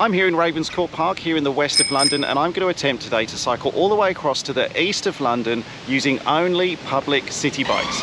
I'm here in Ravenscourt Park here in the west of London, and I'm going to attempt today to cycle all the way across to the east of London using only public city bikes.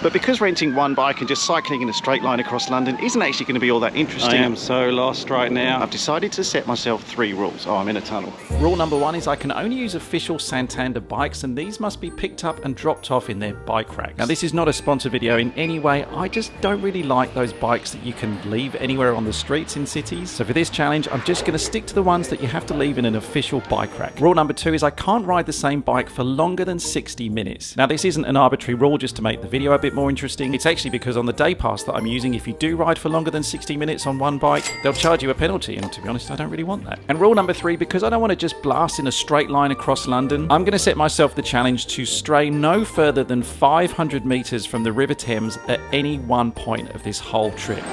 But because renting one bike and just cycling in a straight line across London isn't actually going to be all that interesting. I am so lost right now. I've decided to set myself 3 rules. Oh, I'm in a tunnel. Rule number 1 is I can only use official Santander bikes, and these must be picked up and dropped off in their bike racks. Now, this is not a sponsored video in any way. I just don't really like those bikes that you can leave anywhere on the streets in cities. So for this challenge, I'm just going to stick to the ones that you have to leave in an official bike rack. Rule number 2 is I can't ride the same bike for longer than 60 minutes. Now, this isn't an arbitrary rule just to make the video a bit more interesting. It's actually because on the day pass that I'm using, if you do ride for longer than 60 minutes on one bike, they'll charge you a penalty, and to be honest, I don't really want that. And rule number 3, because I don't want to just blast in a straight line across London, I'm going to set myself the challenge to stray no further than 500 meters from the River Thames at any one point of this whole trip.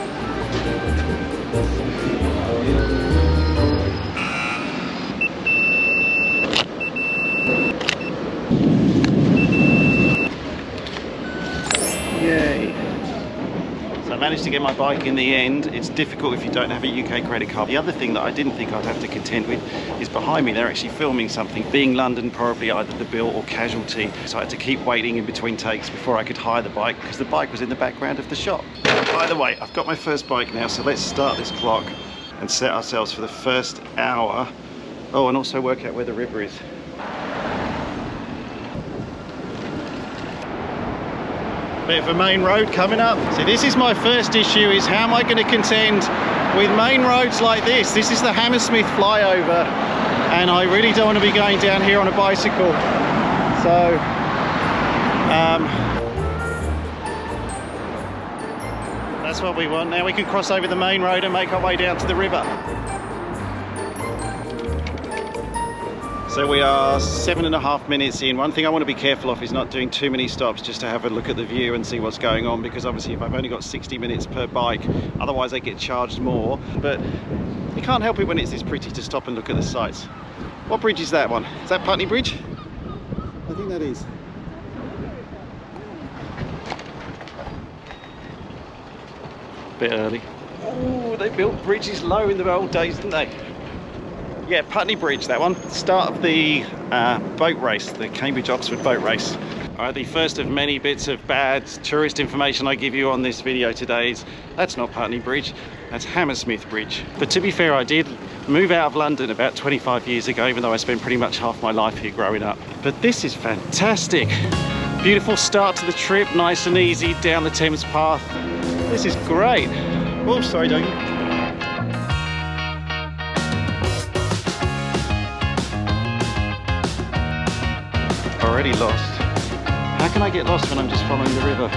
I managed to get my bike in the end. It's difficult if you don't have a UK credit card. The other thing that I didn't think I'd have to contend with is behind me they're actually filming something. Being London, probably either the bill or casualty. So I had to keep waiting in between takes before I could hire the bike because the bike was in the background of the shop. By the way, I've got my first bike now, so let's start this clock and set ourselves for the first hour. Oh, and also work out where the river is. Bit of a main road coming up. So this is my first issue, is how am I going to contend with main roads like this? This is the Hammersmith flyover, and I really don't want to be going down here on a bicycle. So, that's what we want. Now we can cross over the main road and make our way down to the river. So we are 7.5 minutes in. One thing I want to be careful of is not doing too many stops just to have a look at the view and see what's going on, because obviously if I've only got 60 minutes per bike, otherwise I get charged more. But you can't help it when it's this pretty to stop and look at the sights. What bridge is that one? Is that Putney Bridge? I think that is. Bit early. Oh, they built bridges low in the old days, didn't they? Yeah, Putney Bridge, that one. Start of the boat race, the Cambridge-Oxford boat race. All right, the first of many bits of bad tourist information I give you on this video today is that's not Putney Bridge, that's Hammersmith Bridge. But to be fair, I did move out of London about 25 years ago, even though I spent pretty much half my life here growing up. But this is fantastic. Beautiful start to the trip, nice and easy down the Thames path. This is great. Oh, sorry, Dougie. Already lost. How can I get lost when I'm just following the river?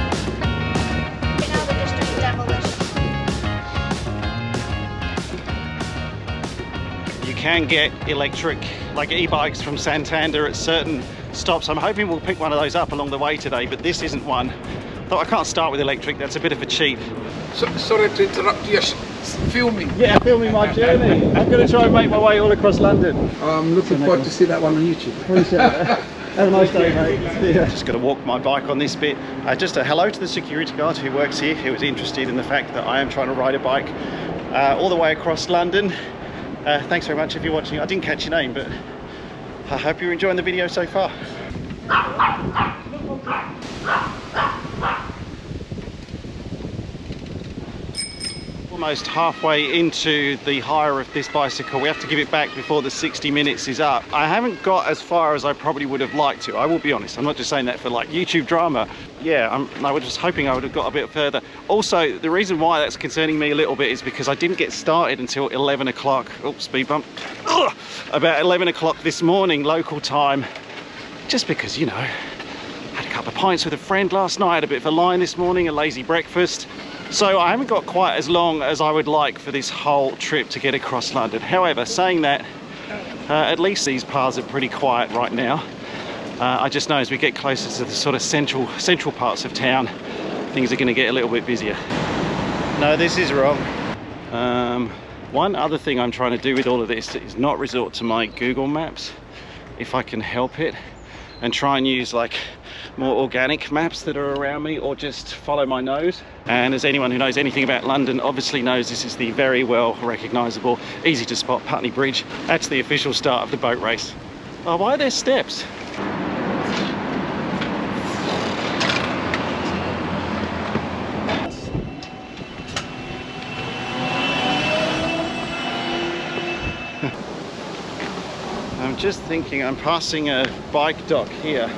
You know, they're just doing demolition. You can get electric, like e-bikes from Santander at certain stops. I'm hoping we'll pick one of those up along the way today, but this isn't one. Though I can't start with electric, that's a bit of a cheat. Sorry to interrupt you, filming. Yeah, filming my journey. I'm going to try and make my way all across London. I'm looking forward to see that one on YouTube. Appreciate it. Have a nice day, mate. Yeah. Just going to walk my bike on this bit. Just a hello to the security guard who works here, who was interested in the fact that I am trying to ride a bike all the way across London. Thanks very much if you're watching. I didn't catch your name, but I hope you're enjoying the video so far. Almost halfway into the hire of this bicycle. We have to give it back before the 60 minutes is up. I haven't got as far as I probably would have liked to. I will be honest. I'm not just saying that for like YouTube drama. Yeah, I was just hoping I would have got a bit further. Also, the reason why that's concerning me a little bit is because I didn't get started until 11 o'clock. Oh, speed bump. Ugh. About 11 o'clock this morning, local time. Just because, you know, I had a couple of pints with a friend last night, had a bit of a line this morning, a lazy breakfast. So I haven't got quite as long as I would like for this whole trip to get across London. However, saying that, at least these paths are pretty quiet right now. I just know as we get closer to the sort of central parts of town, things are going to get a little bit busier. No, this is wrong. One other thing I'm trying to do with all of this is not resort to my Google Maps, if I can help it, and try and use like more organic maps that are around me, or just follow my nose. And as anyone who knows anything about London obviously knows, this is the very well recognisable, easy to spot Putney Bridge. That's the official start of the boat race. Oh, why are there steps? I'm just thinking I'm passing a bike dock here,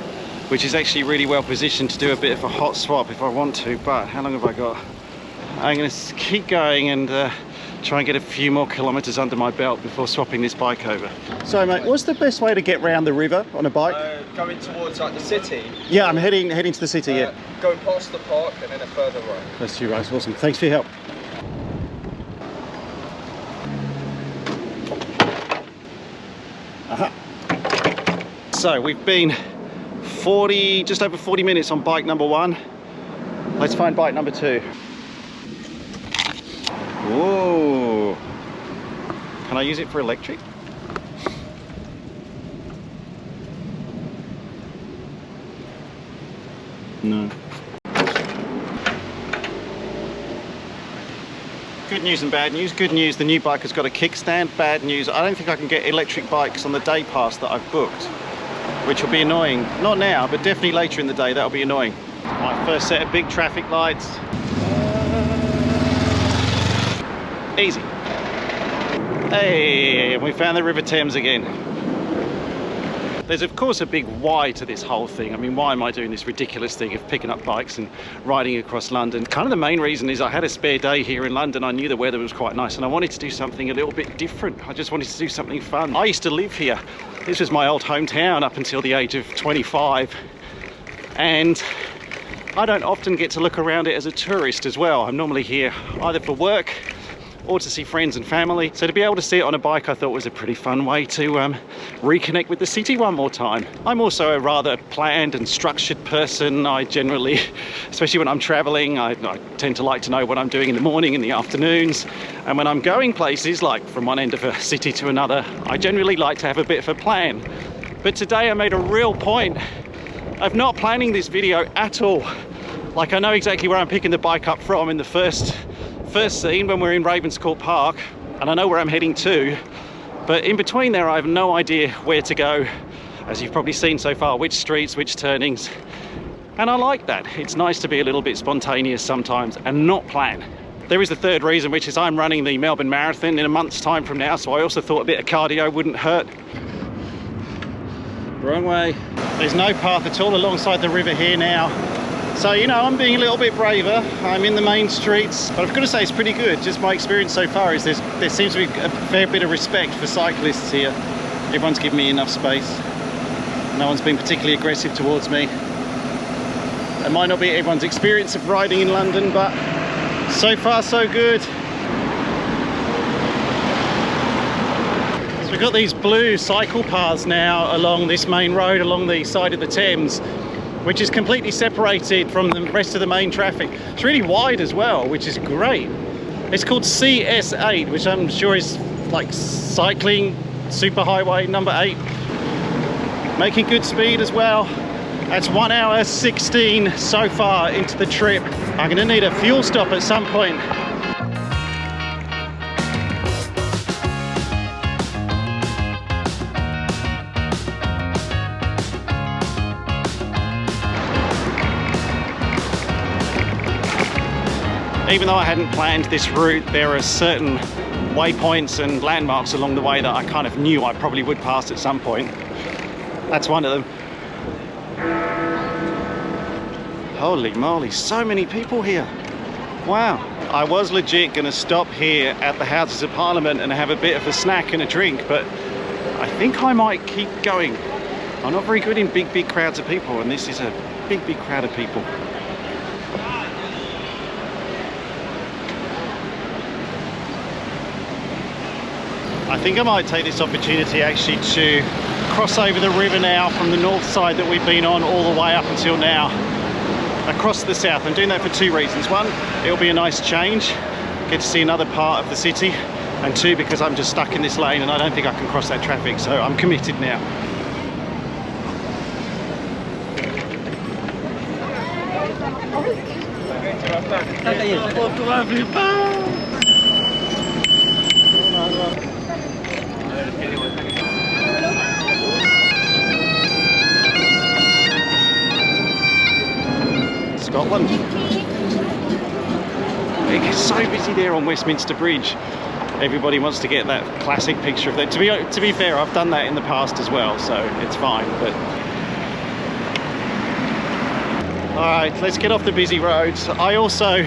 which is actually really well positioned to do a bit of a hot swap if I want to, but how long have I got? I'm going to keep going and try and get a few more kilometres under my belt before swapping this bike over. So mate, what's the best way to get round the river on a bike? Going towards like the city. Yeah, I'm heading to the city, yeah. Going past the park and then a further right. That's you, right, awesome. Thanks for your help. Aha. So we've been just over 40 minutes on bike number 1. Let's find bike number 2. Whoa. Can I use it for electric? No. Good news and bad news. Good news, the new bike has got a kickstand. Bad news, I don't think I can get electric bikes on the day pass that I've booked, which will be annoying. Not now, but definitely later in the day, that'll be annoying. My first set of big traffic lights. Easy. Hey, we found the River Thames again. There's of course a big why to this whole thing. I mean, why am I doing this ridiculous thing of picking up bikes and riding across London? Kind of the main reason is I had a spare day here in London. I knew the weather was quite nice and I wanted to do something a little bit different. I just wanted to do something fun. I used to live here. This was my old hometown up until the age of 25. And I don't often get to look around it as a tourist as well. I'm normally here either for work or to see friends and family. So to be able to see it on a bike, I thought was a pretty fun way to reconnect with the city one more time. I'm also a rather planned and structured person. I generally, especially when I'm traveling, I tend to like to know what I'm doing in the morning, in the afternoons. And when I'm going places, like from one end of a city to another, I generally like to have a bit of a plan. But today I made a real point of not planning this video at all. Like, I know exactly where I'm picking the bike up from in the first scene when we're in Ravenscourt Park, and I know where I'm heading to, but in between there I have no idea where to go, as you've probably seen so far, which streets, which turnings, and I like that. It's nice to be a little bit spontaneous sometimes and not plan. There is a third reason, which is I'm running the Melbourne Marathon in a month's time from now, so I also thought a bit of cardio wouldn't hurt. Wrong way. There's no path at all alongside the river here now. So, you know, I'm being a little bit braver. I'm in the main streets, but I've got to say it's pretty good. Just my experience so far is there seems to be a fair bit of respect for cyclists here. Everyone's given me enough space. No one's been particularly aggressive towards me. It might not be everyone's experience of riding in London, but so far so good. So we've got these blue cycle paths now along this main road, along the side of the Thames, which is completely separated from the rest of the main traffic. It's really wide as well, which is great. It's called CS8, which I'm sure is like cycling superhighway number 8. Making good speed as well. That's 1 hour 16 so far into the trip. I'm gonna need a fuel stop at some point. Even though I hadn't planned this route, there are certain waypoints and landmarks along the way that I kind of knew I probably would pass at some point. That's one of them. Holy moly, so many people here. Wow. I was legit gonna stop here at the Houses of Parliament and have a bit of a snack and a drink, but I think I might keep going. I'm not very good in big crowds of people, and this is a big crowd of people. I think I might take this opportunity actually to cross over the river now from the north side that we've been on all the way up until now, across to the south. I'm doing that for 2 reasons. 1, it'll be a nice change, get to see another part of the city, and 2, because I'm just stuck in this lane and I don't think I can cross that traffic, so I'm committed now. Scotland. It gets so busy there on Westminster Bridge. Everybody wants to get that classic picture of that. To be fair, I've done that in the past as well, so it's fine. But all right, let's get off the busy roads. I also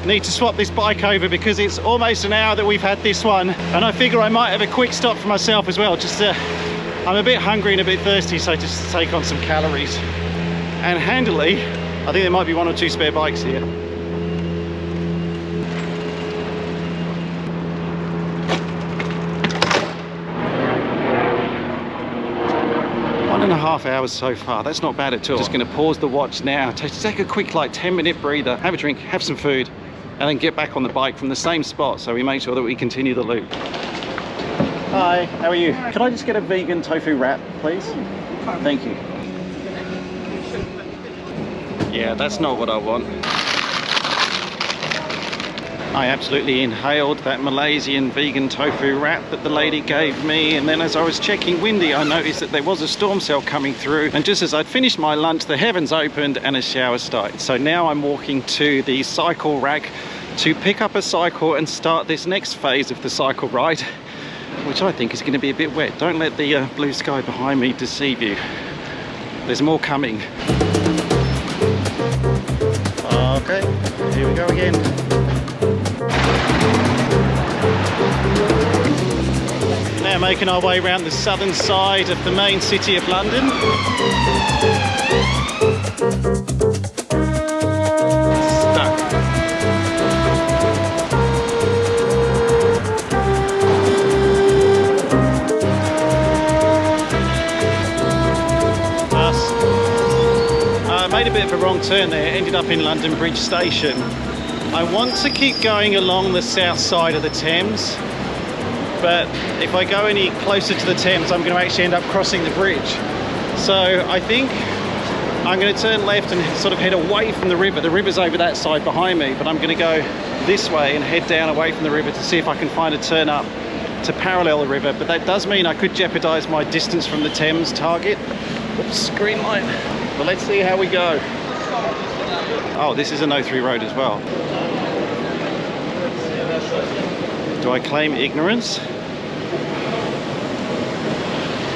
need to swap this bike over because it's almost an hour that we've had this one, and I figure I might have a quick stop for myself as well. Just I'm a bit hungry and a bit thirsty, so just to take on some calories. And handily, I think there might be 1 or 2 spare bikes here. 1.5 hours so far. That's not bad at all. Just going to pause the watch now, take a quick like 10-minute breather, have a drink, have some food, and then get back on the bike from the same spot, so we make sure that we continue the loop. Hi, how are you? Can I just get a vegan tofu wrap, please? Thank you. Yeah, that's not what I want. I absolutely inhaled that Malaysian vegan tofu wrap that the lady gave me, and then as I was checking Windy, I noticed that there was a storm cell coming through, and just as I'd finished my lunch, the heavens opened and a shower started. So now I'm walking to the cycle rack to pick up a cycle and start this next phase of the cycle ride, which I think is going to be a bit wet. Don't let the blue sky behind me deceive you. There's more coming. Okay, here we go again. Now making our way around the southern side of the main city of London. Stuck. Made a bit of a wrong turn there, ended up in London Bridge Station. I want to keep going along the south side of the Thames, but if I go any closer to the Thames, I'm going to actually end up crossing the bridge. So I think I'm going to turn left and sort of head away from the river. The river's over that side behind me, but I'm going to go this way and head down away from the river to see if I can find a turn up to parallel the river. But that does mean I could jeopardize my distance from the Thames target. Oops, green light. But let's see how we go. Oh, this is an O3 road as well. Do I claim ignorance?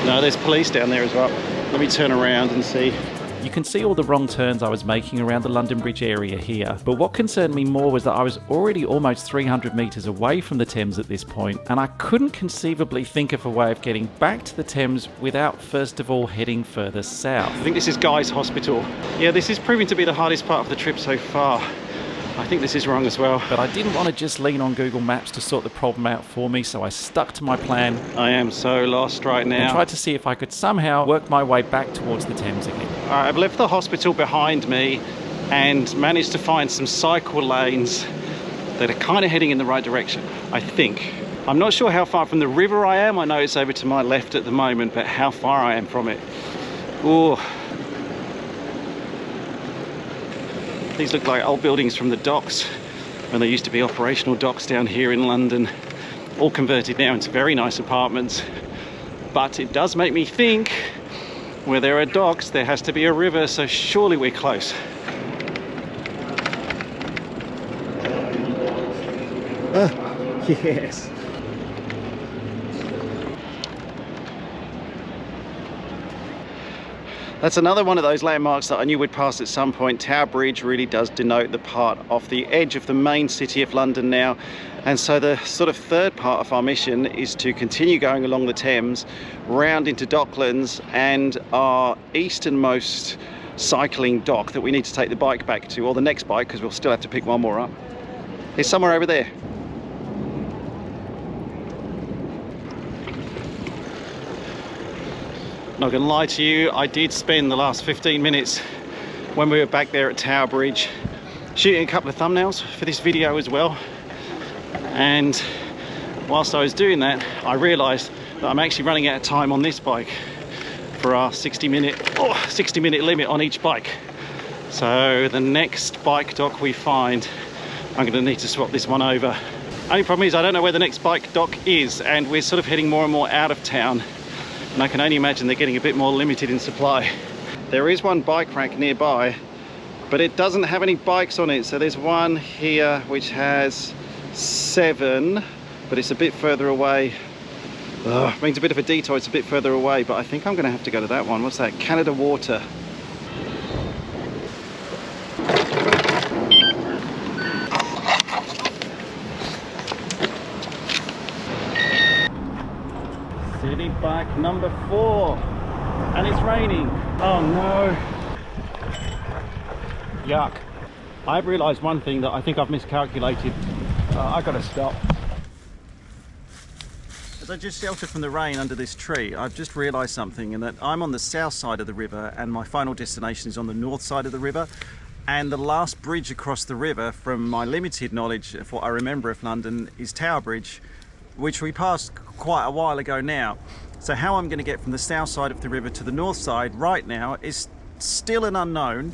No, there's police down there as well. Let me turn around and see. You can see all the wrong turns I was making around the London Bridge area here, but what concerned me more was that I was already almost 300 metres away from the Thames at this point, and I couldn't conceivably think of a way of getting back to the Thames without first of all heading further south. I think this is Guy's Hospital. Yeah, this is proving to be the hardest part of the trip so far. I think this is wrong as well. But I didn't want to just lean on Google Maps to sort the problem out for me, so I stuck to my plan. I am so lost right now. And tried to see if I could somehow work my way back towards the Thames again. All right, I've left the hospital behind me and managed to find some cycle lanes that are kind of heading in the right direction, I think. I'm not sure how far from the river I am. I know it's over to my left at the moment, but how far I am from it. Ooh. These look like old buildings from the docks when there used to be operational docks down here in London, all converted now into very nice apartments. But it does make me think, where there are docks, there has to be a river, so surely we're close. Yes. That's another one of those landmarks that I knew we'd pass at some point. Tower Bridge really does denote the part off the edge of the main city of London now. And so the sort of third part of our mission is to continue going along the Thames, round into Docklands and our easternmost cycling dock that we need to take the bike back to, or the next bike, because we'll still have to pick one more up. It's somewhere over there. Not gonna lie to you, I did spend the last 15 minutes when we were back there at Tower Bridge shooting a couple of thumbnails for this video as well. And whilst I was doing that, I realized that I'm actually running out of time on this bike for our 60 minute limit on each bike. So the next bike dock we find, I'm going to need to swap this one over. Only problem is I don't know where the next bike dock is, and we're sort of heading more and more out of town, and I can only imagine they're getting a bit more limited in supply. There is one bike rack nearby, but it doesn't have any bikes on it. So there's one here which has 7, but it's a bit further away. Ugh, means a bit of a detour, it's a bit further away, but I think I'm going to have to go to that one. What's that? Canada Water. City bike number 4, and it's raining. Oh no. Yuck. I've realised one thing that I think I've miscalculated. I've got to stop. As I just sheltered from the rain under this tree, I've just realised something, and that I'm on the south side of the river and my final destination is on the north side of the river. And the last bridge across the river, from my limited knowledge of what I remember of London, is Tower Bridge, which we passed quite a while ago now. So how I'm going to get from the south side of the river to the north side right now is still an unknown.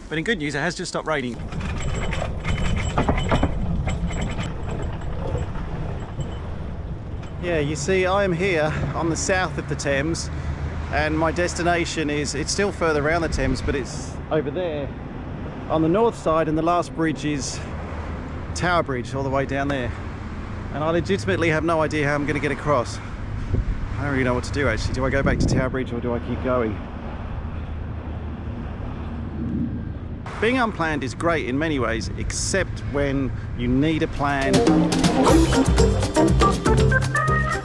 But in good news, it has just stopped raining. Yeah, you see, I am here on the south of the Thames, and my destination is, it's still further around the Thames, but it's over there on the north side, and the last bridge is Tower Bridge all the way down there. And I legitimately have no idea how I'm going to get across. I don't really know what to do actually. Do I go back to Tower Bridge or do I keep going? Being unplanned is great in many ways, except when you need a plan.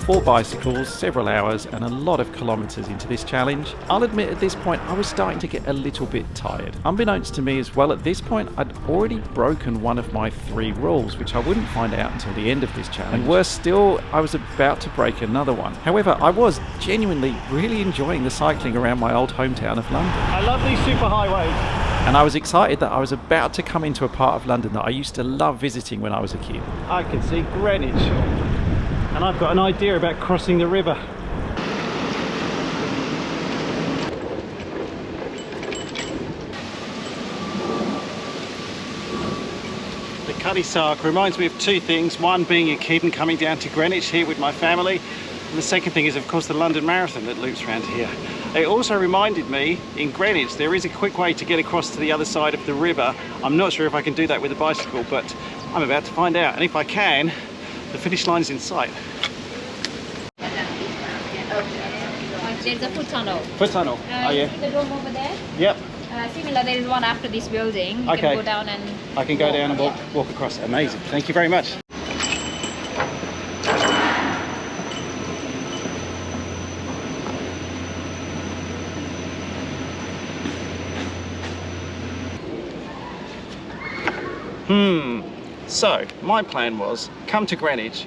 4 bicycles, several hours, and a lot of kilometres into this challenge. I'll admit at this point I was starting to get a little bit tired. Unbeknownst to me as well, at this point I'd already broken one of my 3 rules, which I wouldn't find out until the end of this challenge. And worse still, I was about to break another one. However, I was genuinely really enjoying the cycling around my old hometown of London. I love these super highways. And I was excited that I was about to come into a part of London that I used to love visiting when I was a kid. I can see Greenwich, and I've got an idea about crossing the river. The Cuddy Sark reminds me of 2 things. One, being a kid and coming down to Greenwich here with my family. And the second thing is, of course, the London Marathon that loops around here. It also reminded me, in Greenwich, there is a quick way to get across to the other side of the river. I'm not sure if I can do that with a bicycle, but I'm about to find out. And if I can, the finish line is in sight. There's a foot tunnel. Foot tunnel? Oh You yeah. see the dome over there? Yep. Similar, there is one after this building. You Okay. can go down and I can go down and walk across. Amazing. Thank you very much. So my plan was come to Greenwich,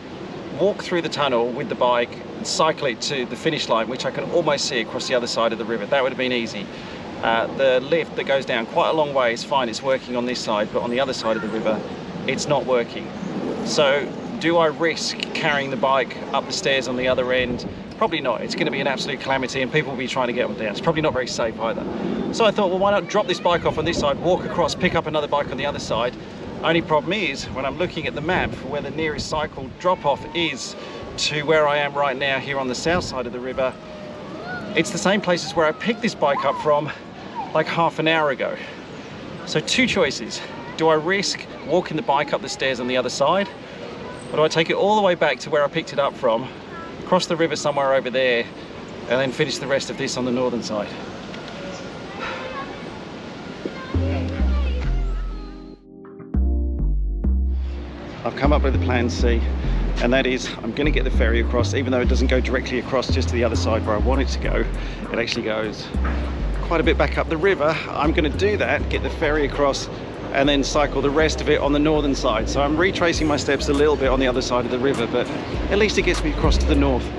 walk through the tunnel with the bike and cycle it to the finish line, which I can almost see across the other side of the river. That would have been easy. The lift that goes down quite a long way is fine, it's working on this side, but on the other side of the river it's not working. So do I risk carrying the bike up the stairs on the other end? Probably not. It's going to be an absolute calamity and people will be trying to get up and down. It's probably not very safe either. So I thought, well, why not drop this bike off on this side, walk across, pick up another bike on the other side. Only problem is, when I'm looking at the map for where the nearest cycle drop-off is to where I am right now here on the south side of the river, it's the same place as where I picked this bike up from like half an hour ago. So 2 choices. Do I risk walking the bike up the stairs on the other side? Or do I take it all the way back to where I picked it up from, cross the river somewhere over there, and then finish the rest of this on the northern side? I've come up with a plan C, and that is I'm going to get the ferry across, even though it doesn't go directly across just to the other side where I want it to go. It actually goes quite a bit back up the river. I'm going to do that, get the ferry across, and then cycle the rest of it on the northern side. So I'm retracing my steps a little bit on the other side of the river, but at least it gets me across to the north.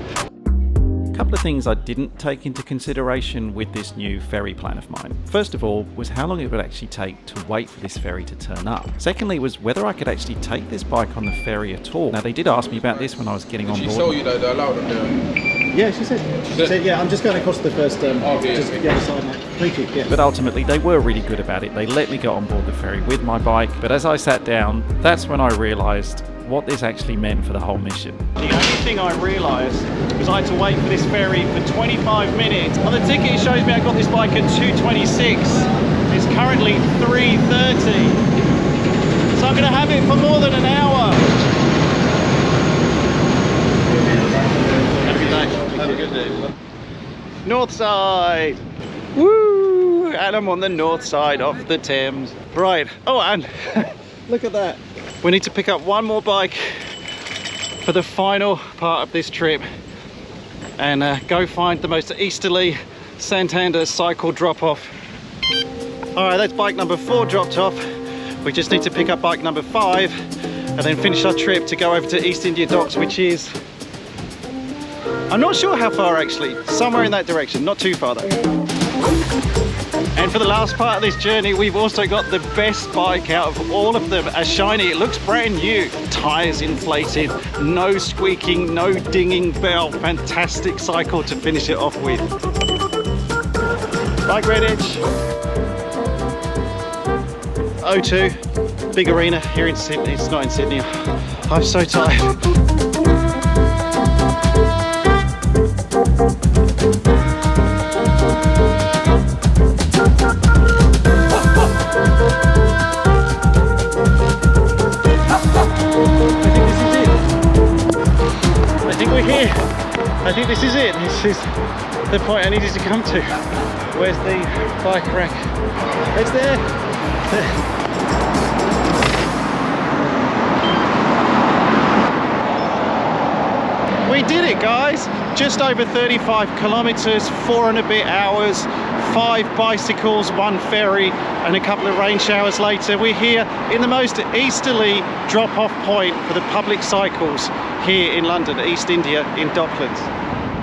A couple of things I didn't take into consideration with this new ferry plan of mine. First of all was how long it would actually take to wait for this ferry to turn up. Secondly was whether I could actually take this bike on the ferry at all. Now they did ask me about this when I was getting on board. She saw you though, they're allowed on there. Yeah, she said, yeah, I'm just going across the first, Okay, just okay. the other side, mate. Thank you, yeah. But ultimately, they were really good about it. They let me get on board the ferry with my bike. But as I sat down, that's when I realised what this actually meant for the whole mission. The only thing I realised was I had to wait for this ferry for 25 minutes. On the ticket it shows me I got this bike at 2:26. It's currently 3:30. So I'm going to have it for more than an hour. Have a good day. Have a good day. North side! Woo! And I'm on the north side of the Thames. Right. Oh, and look at that. We need to pick up one more bike for the final part of this trip and go find the most easterly Santander cycle drop-off. All right, that's bike number 4 dropped off. We just need to pick up bike number 5 and then finish our trip to go over to East India Docks, which is, I'm not sure how far actually, somewhere in that direction, not too far though. And for the last part of this journey, we've also got the best bike out of all of them. As shiny, it looks brand new. Tyres inflated, no squeaking, no dinging bell. Fantastic cycle to finish it off with. Bye Greenwich. O2, big arena here in Sydney. It's not in Sydney. I'm so tired. I think this is it. This is the point I needed to come to. Where's the bike rack? It's there. We did it, guys. Just over 35 kilometers, 4 and a bit hours, 5 bicycles, 1 ferry, and a couple of rain showers later. We're here in the most easterly drop-off point for the public cycles here in London, East India, in Docklands.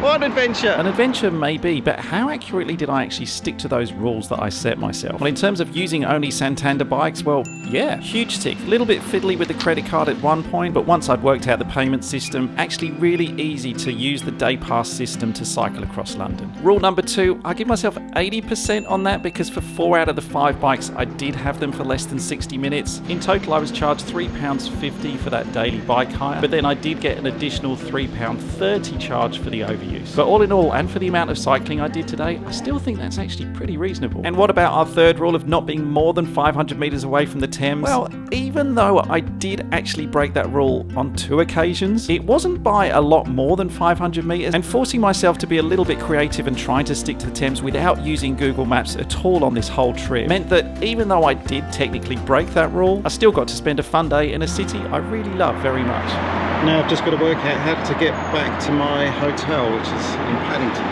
What an adventure! An adventure maybe, but how accurately did I actually stick to those rules that I set myself? Well, in terms of using only Santander bikes, well, yeah, huge tick. A little bit fiddly with the credit card at one point, but once I'd worked out the payment system, actually really easy to use the day pass system to cycle across London. Rule number 2, I give myself 80% on that because for 4 out of the 5 bikes, I did have them for less than 60 minutes. In total, I was charged £3.50 for that daily bike hire, but then I did get an additional £3.30 charge for the overuse. But all in all, and for the amount of cycling I did today, I still think that's actually pretty reasonable. And what about our third rule of not being more than 500 metres away from the Thames? Well, even though I did actually break that rule on 2 occasions, it wasn't by a lot more than 500 metres, and forcing myself to be a little bit creative and trying to stick to the Thames without using Google Maps at all on this whole trip meant that even though I did technically break that rule, I still got to spend a fun day in a city I really love very much. Now I've just got to work out how to get back to my hotel, which is in Paddington.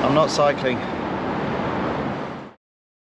I'm not cycling.